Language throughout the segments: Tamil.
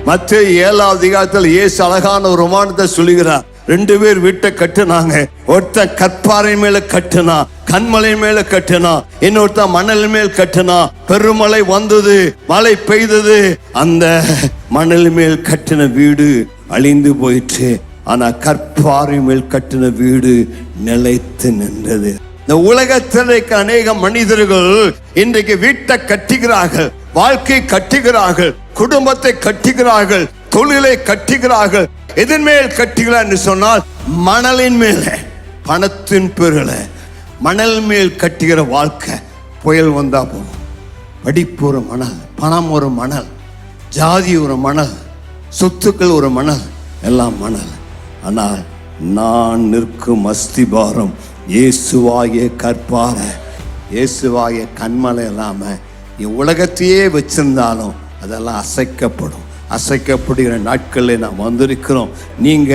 மத்தேயு 7ஆம் அதிகாரத்தில் இயேசு அழகான ஒரு உமானத்தை சொல்லுகிறார். 2 பேர் வீட்டை கட்டுனாங்க. ஒருத்தன் கற்பாறை மேல கட்டுனா, கண்மலை மேல கட்டுனா, இன்னொருத்தன் மணல் மேல் கட்டுனா. பெருமழை வந்தது, மழை பெய்தது, அந்த மணல் மேல் கட்டின வீடு அழிந்து போயிற்று. ஆனா கற்பாறை மேல் கட்டின வீடு நிலைத்து நின்றது. இந்த உலகத்தில் அநேக மனிதர்கள் இன்றைக்கு வீட்டை கட்டுகிறார்கள், வாழ்க்கை கட்டுகிறார்கள், குடும்பத்தை கட்டுகிறார்கள், தொழிலை கட்டுகிறார்கள். எதன் மேல் கட்டுகிறார் என்று சொன்னால் மணலின் மேல, பணத்தின் பேரில் மணல் மேல் கட்டுகிற வாழ்க்கை. புயல் வந்தா போகும், படிப்பு ஒரு மணல், பணம் ஒரு மணல், ஜாதி ஒரு மணல், சொத்துக்கள் ஒரு மணல், எல்லாம் மணல். ஆனால் நான் நிற்கும் அஸ்திபாரம் இயேசுவாகிய கற்பாறை, இயேசுவாகிய கண்மலை இல்லாம உலகத்தையே வச்சிருந்தாலும் அதெல்லாம் அசைக்கப்படும். அசைக்கப்படுகிற நாட்களில் நாம் வந்திருக்கிறோம். நீங்க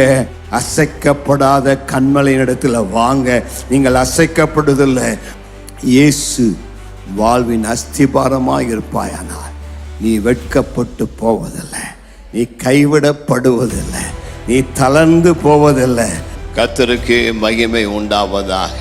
அசைக்கப்படாத கண்மலையின் இடத்துல வாங்க. நீங்கள் அசைக்கப்படுவதில்லை. இயேசு வாழ்வின் அஸ்திபாரமாக இருப்பாயானால் நீ வெட்கப்பட்டு போவதில்லை, நீ கைவிடப்படுவதில்லை, நீ தளர்ந்து போவதில்லை. கர்த்தருக்கு மகிமை உண்டாவதாக.